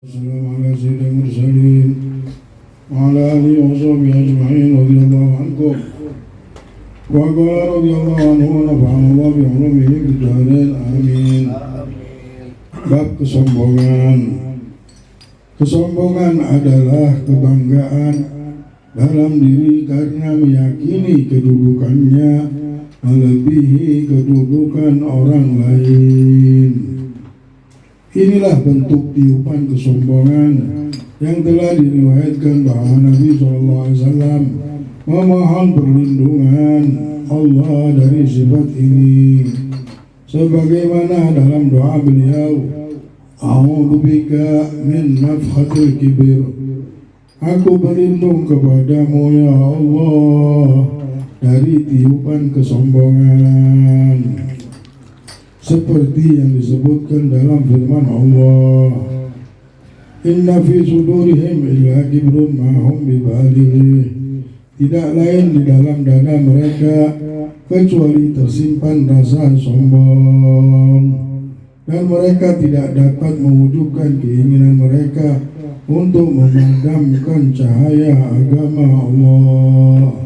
والسلام على سيد المرسلين وعلى آله وصحبه أجمعين رضي الله عنكم وقال رضي الله عنه ونفعنا الله بعلومه في الدارين آمين. Bab kesombongan. Kesombongan adalah kebanggaan dalam diri karena meyakini kedudukannya melebihi kedudukan orang lain. Inilah bentuk tiupan kesombongan yang telah diriwayatkan bahwa Nabi SAW memohon perlindungan Allah dari sifat ini, sebagaimana dalam doa beliau, A'udzubika min nafhatil kibir. Aku berlindung kepadamu ya Allah dari tiupan kesombongan, seperti yang disebutkan dalam firman Allah, Inna fi sudurihim illa kibrun ma hum bibalighi. Tidak lain di dalam dada mereka kecuali tersimpan rasa sombong, dan mereka tidak dapat mewujudkan keinginan mereka untuk memadamkan cahaya agama Allah.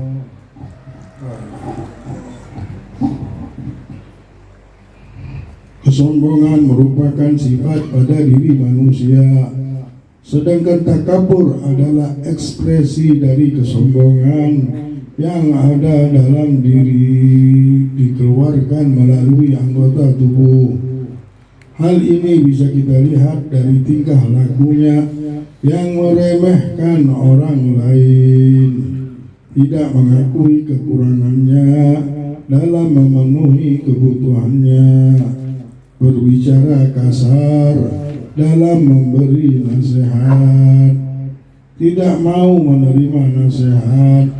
Kesombongan merupakan sifat pada diri manusia, sedangkan takabur adalah ekspresi dari kesombongan yang ada dalam diri, dikeluarkan melalui anggota tubuh. Hal ini bisa kita lihat dari tingkah lakunya yang meremehkan orang lain, tidak mengakui kekurangannya dalam memenuhi kebutuhannya, berbicara kasar dalam memberi nasihat, tidak mau menerima nasihat,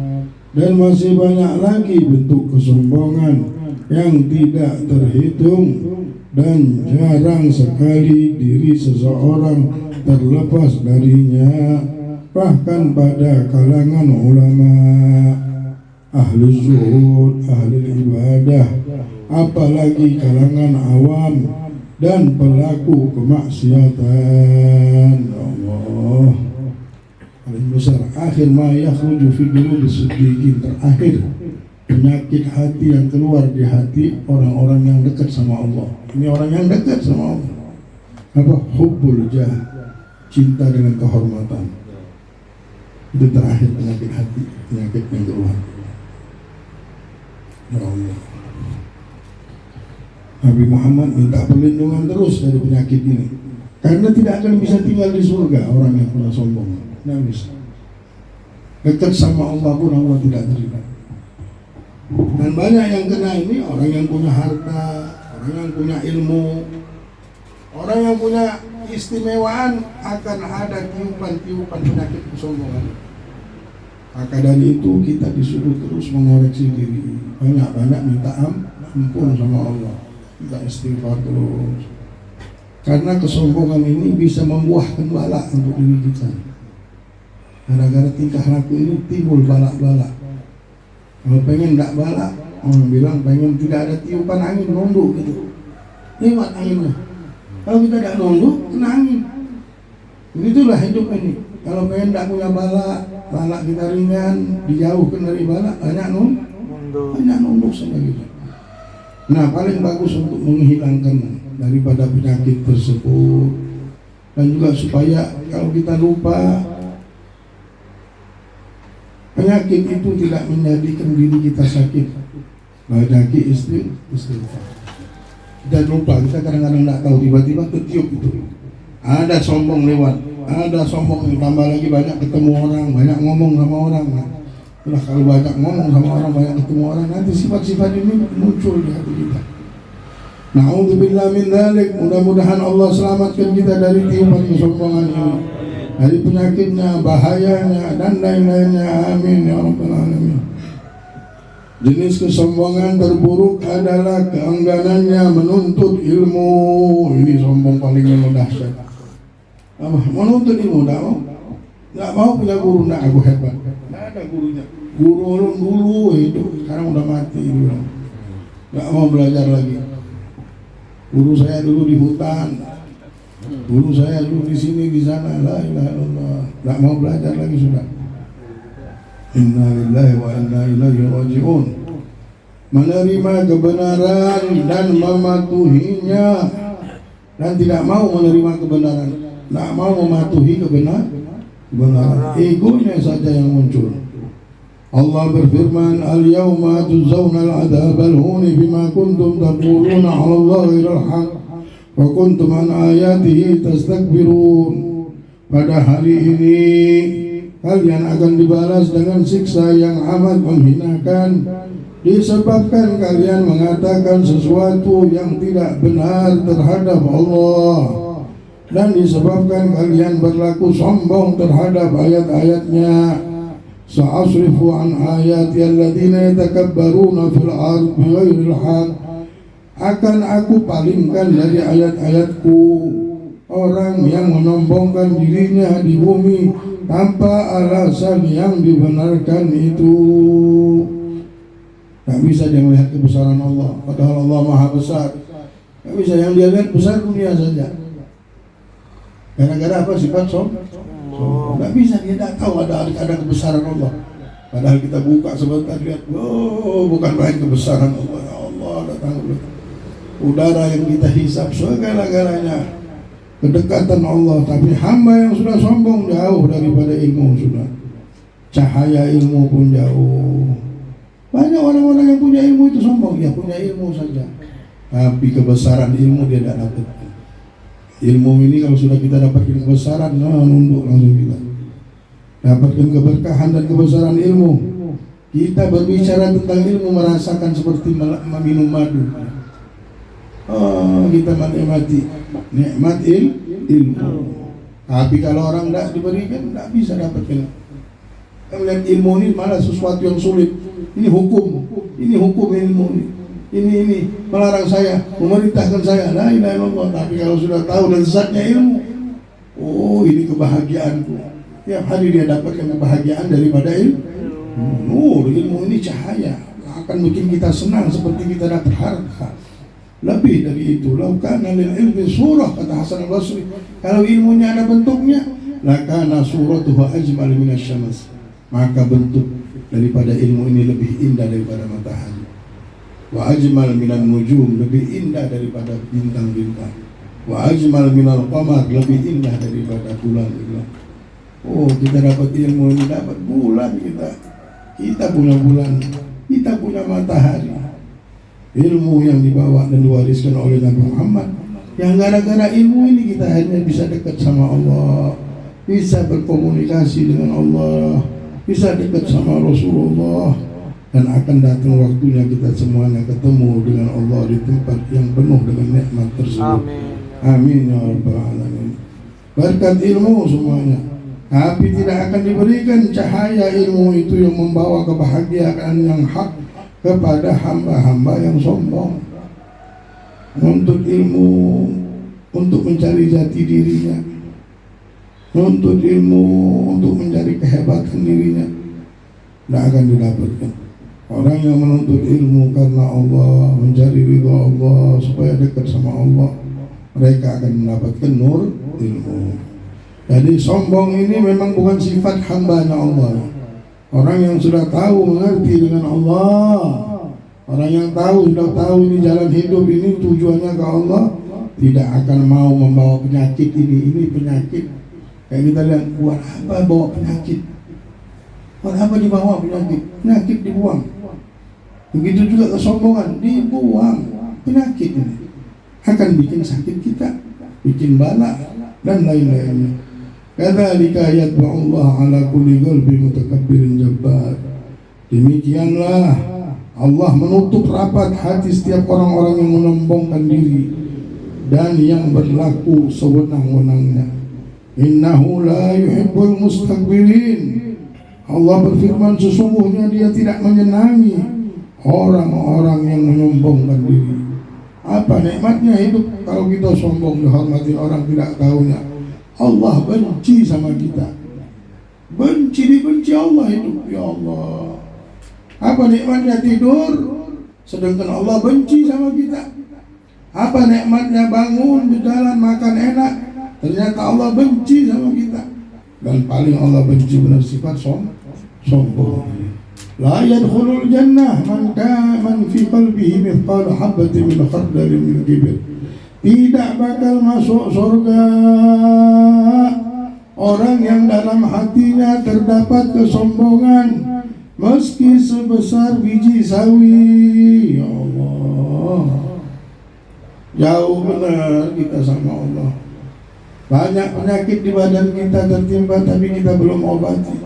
dan masih banyak lagi bentuk kesombongan yang tidak terhitung, dan jarang sekali diri seseorang terlepas darinya, bahkan pada kalangan ulama, ahli zuhud, ahli ibadah, apalagi kalangan awam dan pelaku kemaksiatan. Allah paling besar, akhir ma yakhruju fi qulubis siddiqin, terakhir penyakit hati yang keluar di hati orang-orang yang dekat sama Allah. Ini orang yang dekat sama Allah. Apa? Hubbul jah, cinta dengan kehormatan. Itu terakhir penyakit hati, penyakit yang keluar. Ya Allah, Nabi Muhammad minta perlindungan terus dari penyakit ini, karena tidak akan bisa tinggal di surga orang yang pernah sombong. Tidak bisa. Dekat sama Allah pun Allah tidak terima. Dan banyak yang kena ini orang yang punya harta, orang yang punya ilmu, orang yang punya istimewaan, akan ada tiupan-tiupan penyakit kesombongan. Maka dari itu kita disuruh terus mengoreksi diri, banyak-banyak minta ampun sama Allah, kita istighfar terus, karena kesombongan ini bisa membuahkan bala untuk diri kita. Gara-gara tingkah laku ini timbul balak-balak. Kalau pengen tidak balak, orang bilang pengen tidak ada tiupan angin, nunduk gitu, lewat anginnya. Kalau kita tidak nunduk, kena angin. Itulah hidup ini. Kalau pengen tidak punya balak, balak kita ringan, dijauhkan dari balak, banyak nunduk sama kita. Nah, paling bagus untuk menghilangkan daripada penyakit tersebut, dan juga supaya kalau kita lupa, penyakit itu tidak menjadikan diri kita sakit. Banyaki istighfar. Kita lupa, kita kadang-kadang tidak tahu, tiba-tiba ketiup itu. Ada sombong lewat, ada sombong yang tambah lagi banyak ketemu orang, banyak ngomong sama orang. Nah, kalau banyak ngomong sama orang, banyak ketemu orang, nanti sifat-sifat ini muncul di hati kita. Na'udzubillah min dzalik. Mudah-mudahan Allah selamatkan kita dari tiupan kesombongan ini, dari penyakitnya, bahayanya, dan lain-lainnya. Amin ya rabbal alamin. Jenis kesombongan terburuk adalah keengganannya menuntut ilmu. Ini sombong paling dahsyat. Menuntut ilmu, tidak mau punya guru, tidak aku hebat, tidak ada gurunya. Guru orang dulu itu sekarang udah mati, tidak mau belajar lagi. Guru saya dulu di hutan, Guru saya dulu di sini di sana, la ilaha illallah. Nggak mau belajar lagi sudah. Inna lillahi wa inna ilaihi raji'un. Menerima kebenaran dan mematuhinya, dan tidak mau menerima kebenaran, tidak mau mematuhi kebenaran. Egonya saja yang muncul. Allah berfirman, al-yawma tujzauna al-'adzab al-huni bima kuntum taquluna 'ala Allahi al-haq wa kuntum an ayatihi tastakbirun. Pada hari ini kalian akan dibalas dengan siksa yang amat menghinakan disebabkan kalian mengatakan sesuatu yang tidak benar terhadap Allah, dan disebabkan kalian berlaku sombong terhadap ayat-ayatnya. Sa'asrifu an ayati alladziina yatakabbaruna fil ardi bighairil haqq. Akan aku palingkan dari ayat-ayatku orang yang menyombongkan dirinya di bumi tanpa alasan yang dibenarkan itu. Tak bisa dia melihat kebesaran Allah, padahal Allah Maha Besar. Tak bisa, yang dia lihat besar dunia saja. Gara-gara apa? Sifat sombong. Nggak bisa, dia tidak tahu ada kebesaran Allah. Padahal kita buka sebentar lihat, oh bukan main kebesaran Allah. Ya Allah, datang udara yang kita hisap segala-galanya kedekatan Allah. Tapi hamba yang sudah sombong jauh daripada ilmu sudah. Cahaya ilmu pun jauh. Banyak orang-orang yang punya ilmu itu sombong, ya punya ilmu saja, tapi kebesaran ilmu dia tidak dapat. Ilmu ini kalau sudah kita dapatkan kebesaran, nunduk langsung kita. Dapatkan keberkahan dan kebesaran ilmu. Kita berbicara tentang ilmu merasakan seperti meminum madu. Kita menikmati nikmat ilmu. Tapi kalau orang tidak diberikan, tidak bisa dapatkan. Kita melihat ilmu ini malah sesuatu yang sulit. Ini hukum ilmu ini melarang saya, memerintahkan saya, la ilaha illallah. Tapi kalau sudah tahu lezatnya ilmu, oh ini kebahagiaanku. Tiap hari dia dapatkan kebahagiaan daripada ilmu. Ilmu ini cahaya, akan bikin kita senang seperti kita dapat harta. Lebih dari itu, laukana lil ilmi surah, kata Hasan al-Basri. Kalau ilmunya ada bentuknya, lakana suratuhu ajmal minasyams. Maka bentuk daripada ilmu ini lebih indah daripada matahari. Wa ajmal minan nujum, lebih indah daripada bintang-bintang. Wa ajmal minal qamar, lebih indah daripada bulan. Oh, kita dapat ilmu ini, dapat bulan kita. Kita punya bulan, kita punya matahari. Ilmu yang dibawa dan diwariskan oleh Nabi Muhammad, yang gara-gara ilmu ini kita akhirnya bisa dekat sama Allah, bisa berkomunikasi dengan Allah, bisa dekat sama Rasulullah. Dan akan datang waktunya kita semuanya ketemu dengan Allah di tempat yang penuh dengan nikmat tersebut. Amin ya rabbal alamin. Berkat ilmu semuanya. Tapi tidak akan diberikan cahaya ilmu itu yang membawa kebahagiaan yang hak kepada hamba-hamba yang sombong. Menuntut ilmu untuk mencari jati dirinya, menuntut ilmu untuk mencari kehebatan dirinya, tidak akan didapatkan. Orang yang menuntut ilmu karena Allah, mencari ridha Allah supaya dekat sama Allah, mereka akan mendapatkan nur ilmu. Jadi sombong ini memang bukan sifat hambanya Allah. Orang yang sudah tahu mengerti dengan Allah, orang yang sudah tahu ini jalan hidup, ini tujuannya ke Allah, tidak akan mau membawa penyakit ini penyakit. Kayak kita lihat, buat apa bawa penyakit? Buat apa dibawa penyakit? Penyakit dibuang. Begitu juga kesombongan, dibuang. Penyakit ini akan bikin sakit kita, bikin bala dan lain-lainnya. Kadzalika yatba'ullah ala kulli qalbi mutakabbirin jabbar. Demikianlah Allah menutup rapat hati setiap orang-orang yang menyombongkan diri dan yang berlaku sewenang-wenangnya. Innahu la yuhibbul mustakbirin. Allah berfirman, sesungguhnya Dia tidak menyenangi orang-orang yang menyombongkan diri. Apa nikmatnya hidup kalau kita sombong, dihormati orang tidak tahunya? Allah benci sama kita, dibenci Allah hidup. Ya Allah, apa nikmatnya tidur sedangkan Allah benci sama kita? Apa nikmatnya bangun, berjalan, makan enak, Ternyata Allah benci sama kita. Dan paling Allah benci benar sifat sombong. La yadkhulul jannah man fi qalbihi mithqalu habatin min khardalin min kibr. Tidak bakal masuk surga orang yang dalam hatinya terdapat kesombongan meski sebesar biji sawi. Ya Allah, jauh benar kita sama Allah. Banyak penyakit di badan kita tertimpa tapi kita belum obati.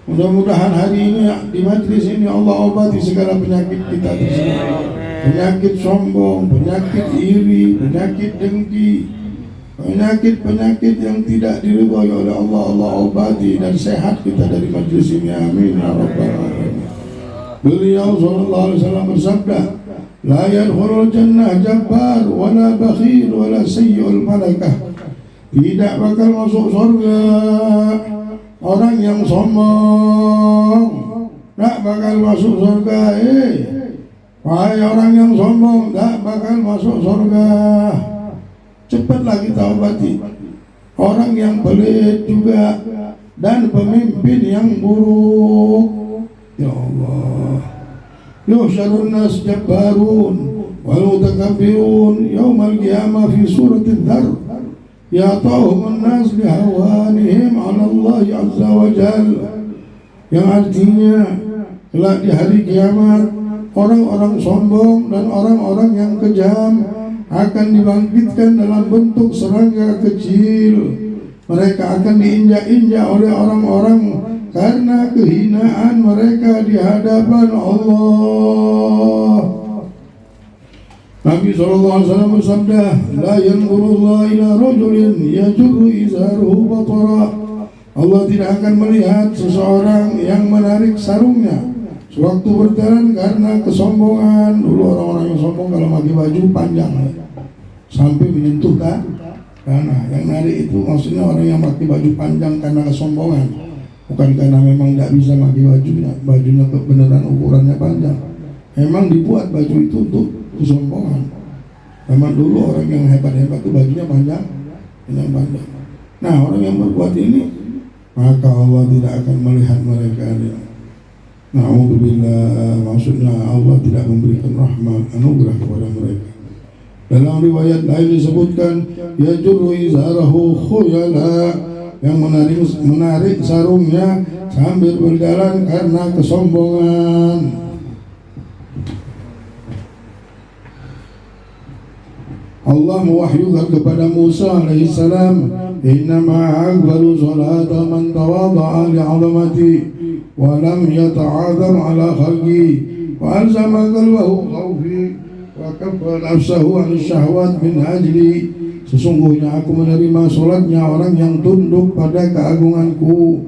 Mudah-mudahan hari ini di majlis ini Allah obati segala penyakit kita tersebut. Penyakit sombong, penyakit iri, penyakit dengki, penyakit-penyakit yang tidak diridhai oleh Allah, Allah obati dan sehat kita dari majlis ini. Amin ya rabbal alamin. Beliau sallallahu alaihi wasallam bersabda, la yadkhulul jannah jabbar wala bakhil wala sayyi'ul malakah. Tidak bakal masuk surga orang yang sombong. Tak bakal masuk surga. Wahai orang yang sombong, tak bakal masuk surga. Cepatlah kita obati orang yang pelit juga dan pemimpin yang buruk. Ya Allah, yuhsyarun nas jabbarun wal mutakabbirun yaumal qiyamah fi suratil Dzar. Ya'tahum an-nas bihawanihim 'ala Allah 'azza wa jalla. Yang artinya kelak di hari kiamat orang-orang sombong dan orang-orang yang kejam akan dibangkitkan dalam bentuk serangga kecil. Mereka akan diinjak-injak oleh orang-orang karena kehinaan mereka di hadapan Allah. Nabi SAW bersabda, la yanzurullah ila rajulin yajurru izharuhu batara. Allah tidak akan melihat seseorang yang menarik sarungnya sewaktu berjalan karena kesombongan. Dulu orang-orang yang sombong kalau pakai baju panjang sampai menyentuh tanah. Yang narik itu maksudnya orang yang pakai baju panjang karena kesombongan, bukan karena memang tidak bisa pakai bajunya kebenaran ukurannya panjang. Memang dibuat baju itu untuk kesombongan. Memang dulu orang yang hebat-hebat itu bajunya panjang. Nah, orang yang berbuat ini maka Allah tidak akan melihat mereka. Na'udzubillah, maksudnya Allah tidak memberikan rahmat anugerah kepada mereka. Dalam riwayat lain disebutkan yajurru izarahu khuyala, yang menarik sarungnya sambil berjalan karena kesombongan. Allah mewahyukan kepada Musa alaihissalam, innama aqbalu salata man tawadha'a li'azamati wa lam yata'adzam ala khalqi wa alzama qalbahu khawfi wa kaffa nafsahu 'an syahwat min ajli. Sesungguhnya aku menerima salatnya orang yang tunduk pada keagunganku,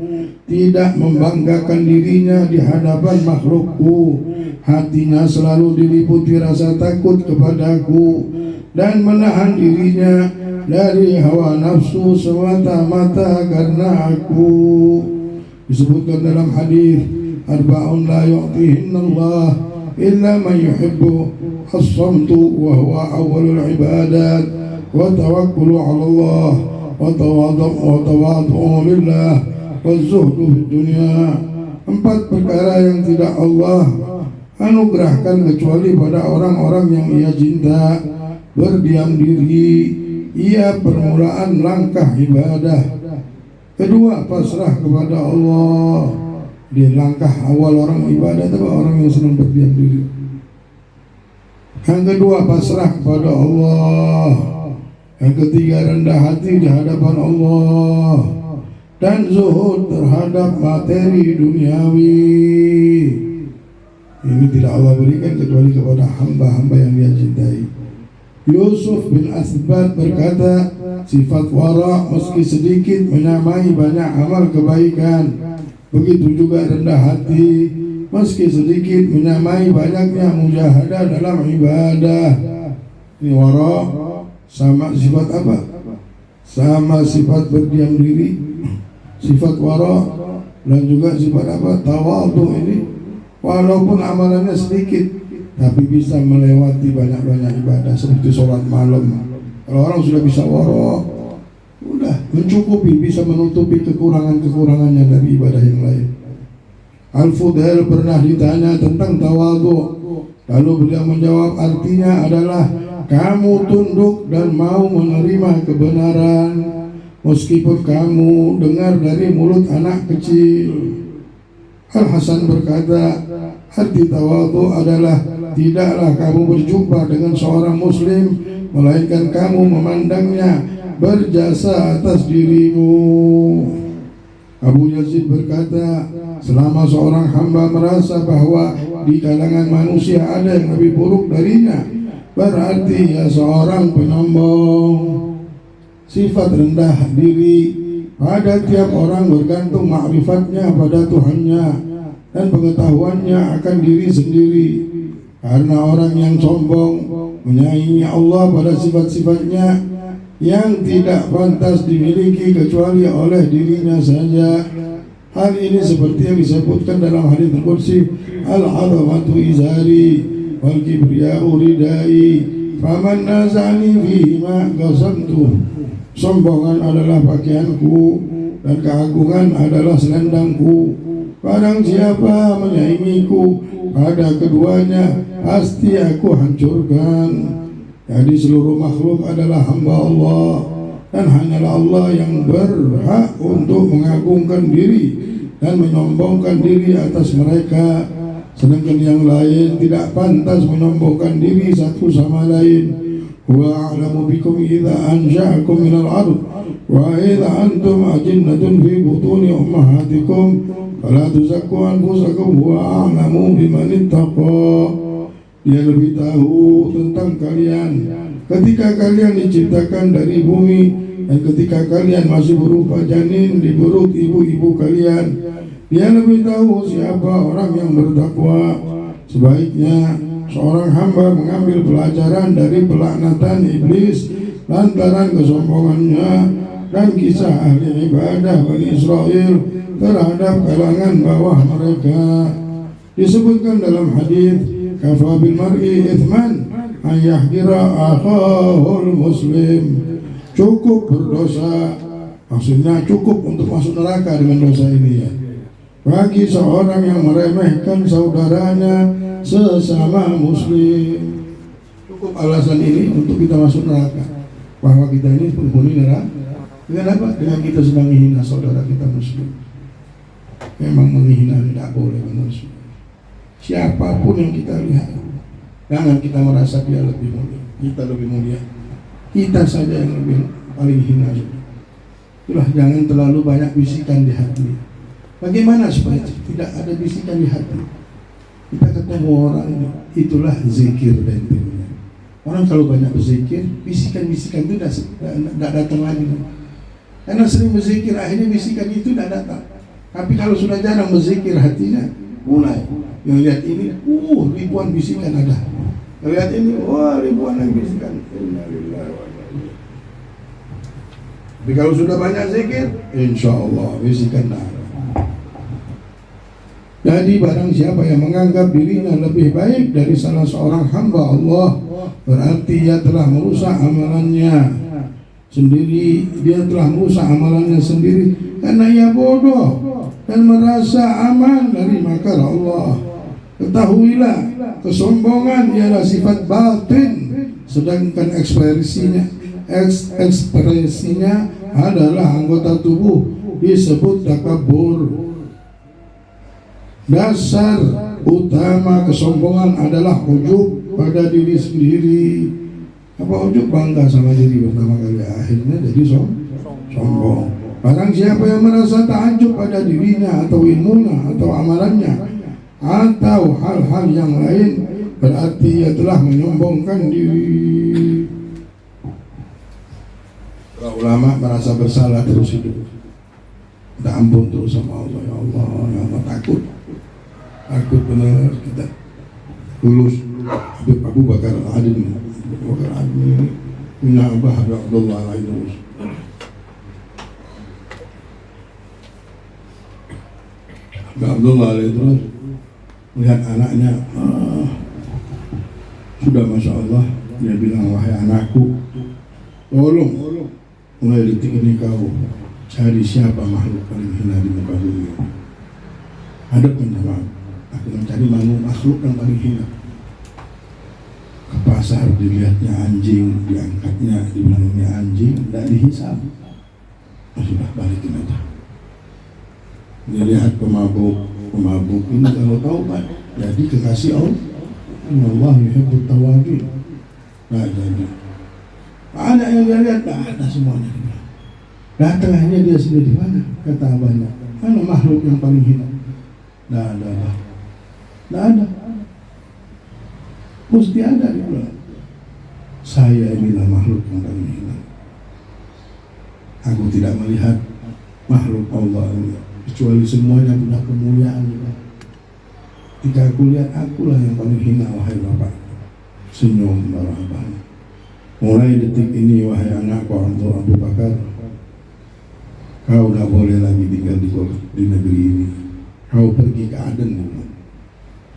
tidak membanggakan dirinya di hadapan makhlukku, hatinya selalu diliputi rasa takut kepadaku dan menahan dirinya dari hawa nafsu semata-mata karena aku. Disebutkan dalam hadis, arba'un la yu'tihinna Allah illa man yuhibbu as-samtu wa huwa awwalul ibadat wa tawakkulu 'ala Allah wa tawadhu'u lillah wa zuhdu fid dunya. 4 perkara yang tidak Allah anugerahkan kecuali pada orang-orang yang ia cinta: berdiam diri, ia permulaan langkah ibadah. Kedua, pasrah kepada Allah. Di langkah awal orang ibadah itu orang yang senang berdiam diri. Yang kedua, pasrah kepada Allah. Yang ketiga, rendah hati di hadapan Allah dan zuhud terhadap materi duniawi. Ini tidak Allah berikan kecuali kepada hamba-hamba yang dia cintai. Yusuf bin Asbat berkata, sifat wara meski sedikit menyamai banyak amal kebaikan. Begitu juga rendah hati meski sedikit menyamai banyaknya mujahadah dalam ibadah. Ini wara sama sifat apa? Sama sifat berdiam diri, sifat wara, dan juga sifat apa? Tawadhu. Ini walaupun amalannya sedikit tapi bisa melewati banyak-banyak ibadah seperti sholat malam. Kalau orang sudah bisa wara, mencukupi, bisa menutupi kekurangan-kekurangannya dari ibadah yang lain. Al-Fudail pernah ditanya tentang tawadhu, lalu beliau menjawab artinya adalah kamu tunduk dan mau menerima kebenaran meskipun kamu dengar dari mulut anak kecil. Al-Hasan berkata, arti tawadhu adalah tidaklah kamu berjumpa dengan seorang muslim melainkan kamu memandangnya berjasa atas dirimu. Abu Yazid berkata, selama seorang hamba merasa bahwa di kalangan manusia ada yang lebih buruk darinya, berarti ia seorang penyombong. Sifat rendah diri pada tiap orang bergantung ma'rifatnya pada Tuhannya dan pengetahuannya akan diri sendiri. Karena orang yang sombong menyaingi Allah pada sifat-sifatnya yang tidak pantas dimiliki kecuali oleh dirinya saja. Hal ini seperti yang disebutkan dalam hadits qudsi, al-'azamatu izari wal kibriya'u ridai faman nazani fihi ma qasamtu. Sombongan adalah pakaianku dan keagungan adalah selendangku. Barang siapa menyaingiku pada keduanya, pasti aku hancurkan. Jadi seluruh makhluk adalah hamba Allah, dan hanyalah Allah yang berhak untuk mengagungkan diri dan menyombongkan diri atas mereka, sedangkan yang lain tidak pantas menyombongkan diri satu sama lain. Wa a'lamu bikum idza ansha'akum minal 'ard wa idza antum ajinnatun fi butuni ummahatikum fala tuzakku anfusakum wa a'lamu biman ittaqa. Dia lebih tahu tentang kalian ketika kalian diciptakan dari bumi dan ketika kalian masih berupa janin di perut ibu-ibu kalian. Dia lebih tahu siapa orang yang bertakwa. Sebaiknya seorang hamba mengambil pelajaran dari pelaknatan iblis lantaran kesombongannya dan kisah ahli ibadah Bani Israel terhadap kalangan bawah mereka. Disebutkan dalam hadis, kafa bil mar'i ithman an yahdira akhahul muslim. Cukup berdosa, maksudnya cukup untuk masuk neraka dengan dosa ini ya, bagi seorang yang meremehkan saudaranya sesama muslim. Cukup alasan ini untuk kita masuk neraka, bahwa kita ini penghuni neraka. Dengan apa? Dengan kita sedang menghina saudara kita muslim. Memang menghina tidak boleh manusia. Siapapun yang kita lihat, jangan kita merasa dia lebih mulia, kita lebih mulia. Kita saja yang lebih paling hina. Itulah, jangan terlalu banyak bisikan di hati. Bagaimana supaya tidak ada bisikan di hati? Kita ketemu orang, itulah zikir dan timnya. Orang kalau banyak berzikir, bisikan-bisikan itu tidak datang lagi. Karena sering berzikir, akhirnya bisikan itu tidak datang. Tapi kalau sudah jarang berzikir, hatinya mulai. Yang lihat ini, ribuan bisikan ada. Yang lihat ini, ribuan yang bisikan. Tapi kalau sudah banyak zikir, insya Allah bisikan ada. Jadi barang siapa yang menganggap dirinya lebih baik dari salah seorang hamba Allah, berarti dia telah merusak amalannya sendiri. Dia telah merusak amalannya sendiri karena ia bodoh dan merasa aman dari makar Allah. Ketahuilah, kesombongan ialah sifat batin, sedangkan ekspresinya adalah anggota tubuh, disebut takabur. Dasar utama kesombongan adalah ujub pada diri sendiri. Apa ujub? Bangga sama diri pertama kali, akhirnya jadi sombong. Barang siapa yang merasa takjub pada dirinya atau ilmunya atau amalannya atau hal-hal yang lain, berarti ia telah menyombongkan diri. Para ulama merasa bersalah terus hidup, minta ampun terus sama Allah. Ya Allah, ya Allah, takut benar kita lulus. Habib Abu Bakar Al-Admi, punya Abah Abdullah Al-Aidrus. Abdullah Al-Aidrus melihat anaknya, sudah Masya Allah, dia bilang, wahai anakku, tolong mulai detik ini kau cari siapa makhluk paling hina di muka bumi. Hadapkan sama aku mencari makhluk yang paling hina. Ke pasar dilihatnya anjing, diangkatnya, dibilangnya anjing, tidak dihisab. Sudah balikin aja. Dilihat pemabuk ini kalau taubat jadi kekasih Allah. Allah yuhibbut tawabin. Nah jadi ada yang dia lihat, ada semuanya. Datangnya dia sendiri, mana kata abahnya, mana makhluk yang paling hina? Tidak ada. Mesti ada dia bilang. Saya inilah makhluk yang paling hina. Aku tidak melihat makhluk Allah ini kecuali semuanya punya kemuliaan juga. Jika aku lihat, akulah yang paling hina, wahai Bapak. Senyum para abahnya. Mulai detik ini, wahai anakku Abu Bakar, kau tidak boleh lagi tinggal di negeri ini. Kau pergi ke Aden dulu.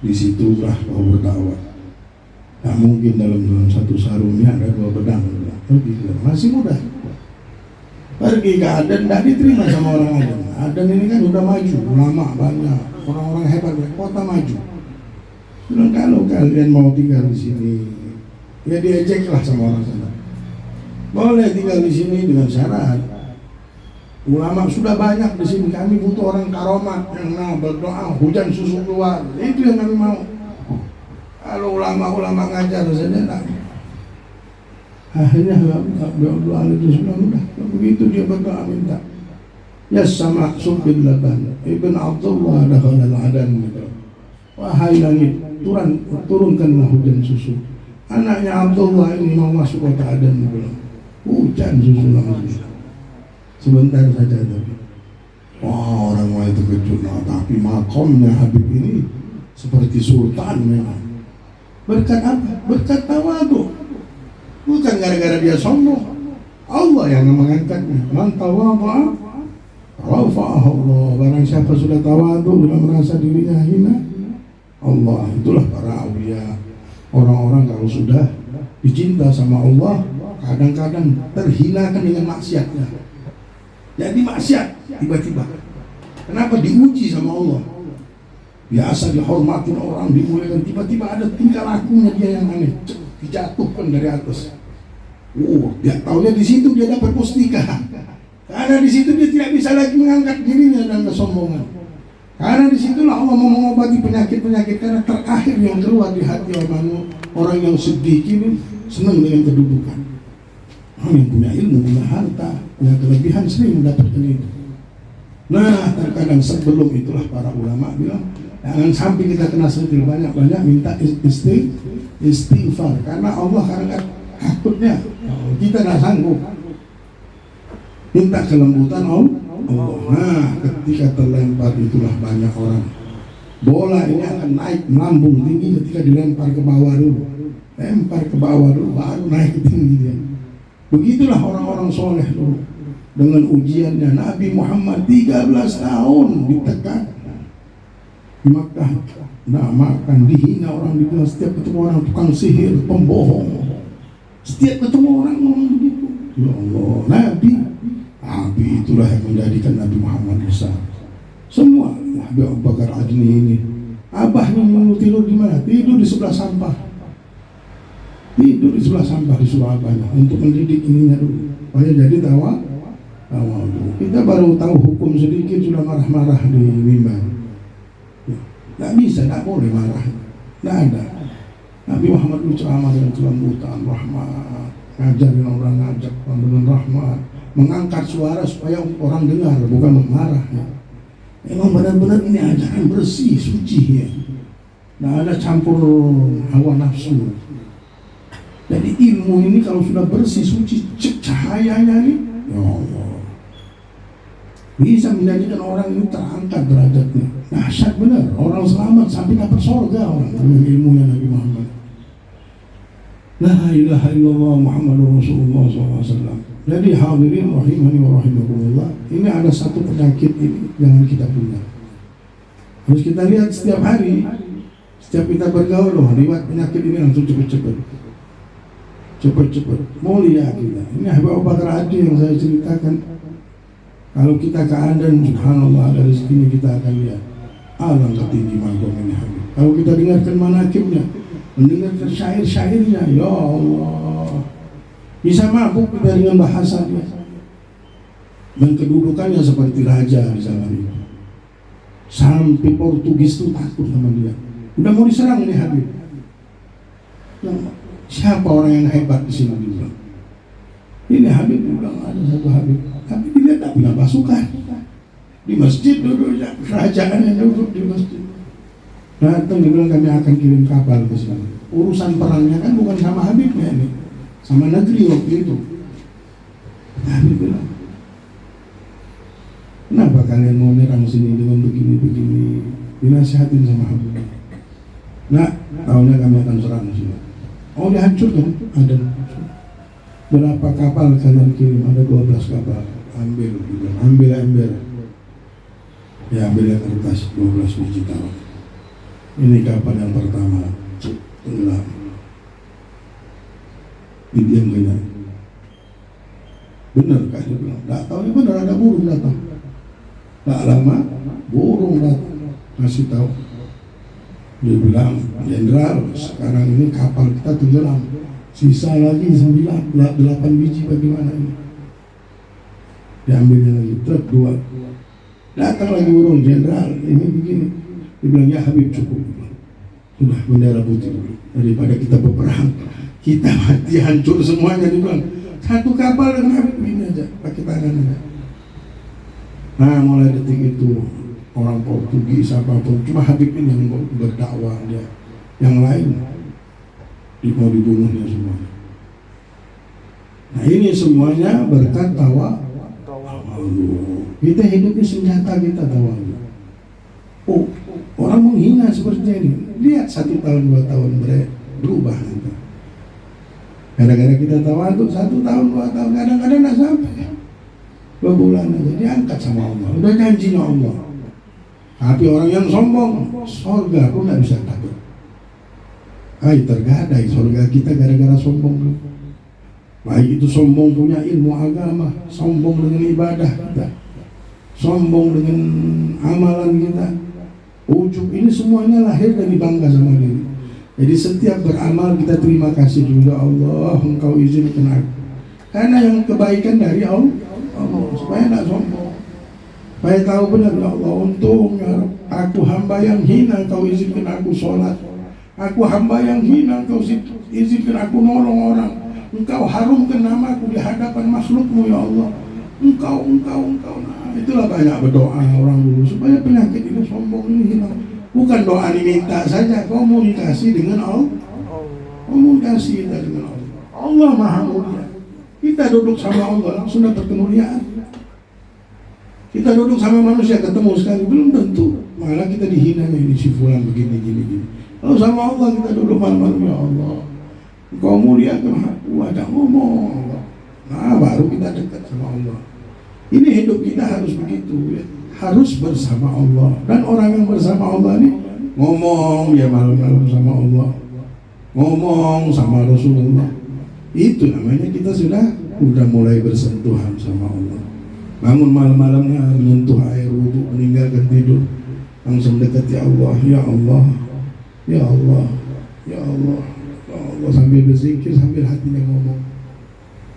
Di situlah kau berdakwah. Tak mungkin dalam satu sarungnya ada 2 pedang. Masih muda. Pergi ke Aden, tidak diterima sama orang Aden. Aden ini kan udah maju, ulama banyak, orang-orang hebat, kota maju. Bilang kalau kalian mau tinggal di sini, ya diejeklah sama orang sana. Boleh tinggal di sini dengan syarat. Ulama sudah banyak di sini, kami butuh orang karomat yang berdoa hujan susu keluar. Itu yang kami mau. Kalau ulama ngajar saja tak. Akhirnya berdoa itu sudah mudah. Begitu dia berdoa minta. Ya sama subbil laban Ibn Abdullah dakhala al-adan. Wahai langit, turunkanlah hujan susu. Anaknya Abdullah ini mau masuk kota Adan. Hujan susu langsung. Sebentar saja tapi. Wah, orang mulai terkejut. Nah, tapi makomnya Habib ini seperti sultan memang. Berkat apa? Berkat tawadhu. Bukan gara-gara dia sombong. Allah yang mengangkatnya. Man tawadha rafa'ahu Allah. Barang siapa sudah tawadhu, sudah merasa dirinya hina, Allah, itulah para awliya. Orang-orang kalau sudah dicinta sama Allah, kadang-kadang terhinakan dengan maksiatnya. Jadi maksiat tiba-tiba. Kenapa? Diuji sama Allah. Biasa dihormatin orang, dimuliakan, tiba-tiba ada tingkah lakunya dia yang aneh, dijatuhkan dari atas. Dia taunya di situ dia dapat mustika. Karena di situ dia tidak bisa lagi mengangkat dirinya dan kesombongan. Karena disitulah Allah mau mengobati penyakit-penyakit. Karena terakhir yang keluar di hati orang yang sedih ini senang dengan kedudukan. Orang yang punya ilmu, punya harta, punya kelebihan sering mendapatkan itu. Nah, terkadang sebelum itulah para ulama bilang, jangan sampai kita kena sentil, banyak-banyak minta istighfar. Karena Allah kadang takutnya kita tidak sanggup. Minta kelembutan Allah. Nah, ketika terlempar itulah banyak orang. Bola ini akan naik melambung tinggi ketika dilempar ke bawah dulu. Lempar ke bawah dulu baru naik tinggi dia. Begitulah orang-orang soleh dulu. Dengan ujiannya Nabi Muhammad 13 tahun ditekan di Makkah. Nah, makan dihina orang, dibilang setiap ketemu orang tukang sihir, pembohong. Setiap ketemu orang begitu. Ya Allah, Nabi itulah yang menjadikan Nabi Muhammad besar. Semua Nabi Abu Bakar Adni ini, abahnya mau tidur di mana? Tidur di sebelah sampah. Tidur di sebelah sampah di Surabaya untuk mendidik ininya dulu. Supaya jadi tawa dulu. Kita baru tahu hukum sedikit sudah marah-marah di mimbar. Tidak bisa, tidak boleh marah. Tidak ada. Nabi Muhammad berceramah dengan kelembutan, rahmat, ngajarin orang, ngajak orang dengan rahmat, mengangkat suara supaya orang dengar, bukan marah. Memang benar-benar ini ajaran bersih, suci ya. Tidak ada campur hawa nafsu. Jadi ilmu ini kalau sudah bersih, suci, cahayanya ini, ya Allah, bisa menjadikan orang ini terangkat derajatnya. Dahsyat benar, orang selamat sampai dapat surga orang dengan ilmunya Nabi Muhammad. La ilaha illallah Muhammadur Rasulullah SAW. Jadi hadirin rahimani wa rahimakumullah, ini ada satu penyakit ini jangan kita punya. Harus kita lihat setiap hari, setiap kita bergaul, riwayat penyakit ini langsung cepat-cepat. cepat-cepat mulia kita. Ini Habib Abu Bakar Adi yang saya ceritakan. Kalau kita ke Adan, subhanallah, dari sini kita akan lihat alangkah tinggi makom ini Habib. Kalau kita dengarkan manakibnya, mendengarkan syair-syairnya, ya Allah, bisa mabuk kita dengan bahasanya. Dan kedudukannya seperti raja di zaman itu. Sampai Portugis itu takut sama dia. Udah mau diserang ini Habib. Siapa orang yang hebat di sini bilang? Ini Habib bilang ada satu Habib, tapi dia tak punya pasukan. Di masjid duduknya, kerajaannya duduk di masjid. Datang dia bilang kami akan kirim kapal ke sini. Urusan perangnya kan bukan sama Habibnya ini, sama negeri waktu itu. Habib bilang, kenapa kalian mau nyerang sini dengan begini-begini? Dinasihatin sama Habib. Nah, tahunya kami akan serang sini. Oh, dihancurkan. Ada berapa kapal kalian kirim? Ada 12 kapal. Ambil ember. Ya, ambil yang kertas 12 biji taruh. Ini kapal yang pertama, tenggelam. Didiamkan. Benar kah dia bilang? Tak tahu, ya benar, ada burung datang. Tak lama burung datang kasih tahu. Dia bilang, Jenderal, sekarang ini kapal kita tenggelam, sisa lagi 8 biji, bagaimana ini? Diambilnya lagi, truk 2. Datang lagi burung, Jenderal, ini begini. Dia bilang, ya Habib cukup. Sudah, bendera putih dulu. Daripada kita berperang, kita mati hancur semuanya. Dia bilang, satu kapal dengan Habib ini aja, pakai tangan aja. Nah, mulai detik itu orang Portugis apapun, cuma Habib ini yang berdakwah dia, yang lain mau dibunuhnya semuanya. Nah, ini semuanya berkat tawa. Kita hidupnya senjata kita tawalu. Oh, orang menghina seperti ini. Lihat 1 tahun 2 tahun berubah kita. Gara-gara kita tawadhu 1 tahun 2 tahun, kadang-kadang nggak sampai 2 bulan aja diangkat sama Allah. Udah janjinya Allah. Tapi orang yang sombong, surga pun nggak bisa dapat. Tergadai surga kita gara-gara sombong. Baik itu sombong punya ilmu agama, sombong dengan ibadah kita, sombong dengan amalan kita. Ujub ini semuanya lahir dari bangga sama diri. Jadi setiap beramal kita terima kasih juga, Allah Engkau izinkan aku. Karena yang kebaikan dari Allah, supaya tidak sombong. Supaya tahu benar, ya Allah, untungnya aku hamba yang hina Engkau izinkan aku sholat. Aku hamba yang hina Engkau izinkan aku nolong orang. Engkau harumkan namaku di hadapan makhlukmu, ya Allah. Engkau. Nah, itulah banyak berdoa orang dulu supaya penyakit ini, sombong ini hilang. Bukan doa diminta saja, kau mau dikasih dengan Allah. Kau mau dikasih kita dengan Allah. Allah Maha Mulia. Kita duduk sama Allah langsung dapat kemuliaan. Kita duduk sama manusia ketemu sekali belum tentu, malah kita dihina, ini si fulan begini gini. Kalau sama Allah kita duduk malam-malam, ya Allah, Engkau muliakan aku, ada ngomong. Nah, baru kita dekat sama Allah. Ini hidup kita harus begitu, ya. Harus bersama Allah. Dan orang yang bersama Allah ini ngomong ya malam-malam sama Allah, ngomong sama Rasulullah. Itu namanya kita sudah mulai bersentuhan sama Allah. Bangun malam-malamnya menyentuh air wudu, meninggalkan tidur, langsung dekat, ya Allah, ya Allah, ya Allah, ya Allah, ya Allah, sambil berzikir sambil hatinya ngomong,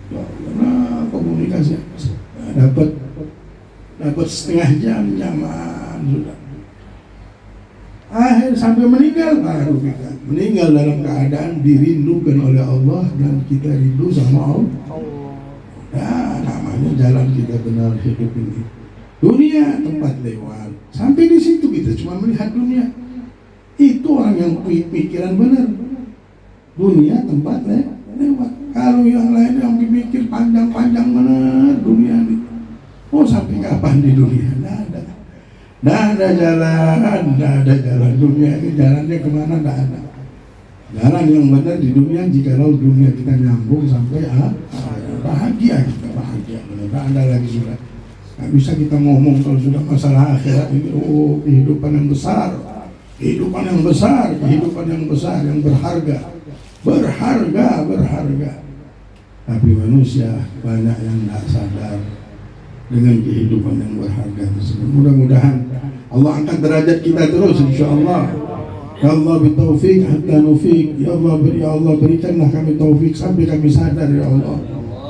ya Allah. Nah, komunikasi dapat setengah jam nyaman sudah. Akhir sampai meninggal baru kita meninggal dalam keadaan dirindukan oleh Allah dan kita rindu sama Allah. Nah, namanya jalan kita benar hidup ini. Dunia tempat lewat. Sampai di situ kita cuma melihat dunia. Itu orang yang pikiran benar. Dunia tempat lewat. Kalau yang lain yang dipikir panjang-panjang benar dunia ini. Oh, sampai kapan di dunia? Nggak ada jalan dunia ini, jalannya kemana? Nggak ada. Jalan yang benar di dunia, jikalau dunia kita nyambung sampai bahagia kita, bahagia benar. Nggak ada lagi sudah. Nggak bisa kita ngomong kalau sudah masalah akhirat ini. Oh, kehidupan yang besar, kehidupan yang berharga. Tapi manusia banyak yang tidak sadar dengan kehidupan yang berharga tersebut. Mudah-mudahan Allah angkat derajat kita terus, insyaAllah. Ya Allah bitaufik hatta nufik. Ya Allah berikanlah kami taufik sampai kami sadar, ya Allah.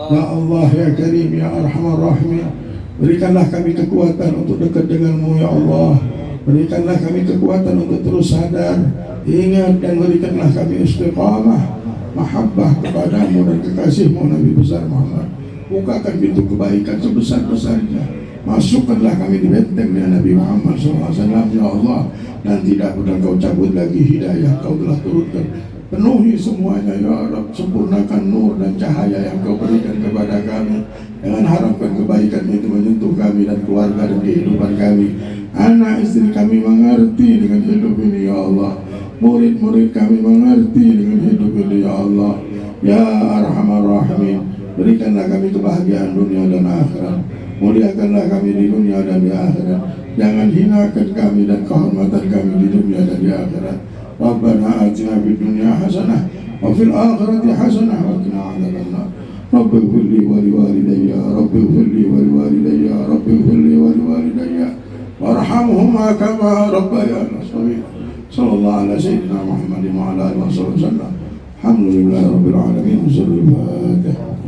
Ya Allah ya Karim ya Arhamar Rahimin, berikanlah kami kekuatan untuk dekat denganmu, ya Allah. Berikanlah kami kekuatan untuk terus sadar, ingat, dan berikanlah kami istiqamah, mahabbah kepadamu dan kekasihmu Nabi besar Muhammad. Bukakan pintu kebaikan sebesar-besarnya, masukkanlah kami di bentengnya Nabi Muhammad SAW, ya Allah. Dan tidak pernah kau cabut lagi hidayah, kau telah turunkan. Penuhi semuanya ya Rabb, sempurnakan nur dan cahaya yang kau berikan kepada kami. Dengan harapkan kebaikan itu menyentuh kami dan keluarga dan kehidupan kami. Anak istri kami mengerti dengan hidup ini, ya Allah. Murid-murid kami mengerti dengan hidup ini, ya Allah. Ya Arhamar Rahimin, berikanlah kami kebahagiaan dunia dan akhirat. Muliakanlah kami di dunia dan di akhirat. Jangan hinakan kami dan kehormatan kami di dunia dan di akhirat. Rabbana atina fid dunya hasanah wa fil akhirati hasanah wa qina adzabannar. Rabbi ighfirli wa liwalidayya, Rabbi ighfirli wa liwalidayya, Rabbi ighfirli wa liwalidayya warhamhuma kama rabbayana shaghira. Sallallahu ala sayyidina Muhammadin wa ala alihi wa sallam. Alhamdulillahi rabbil alamin. Fatiha.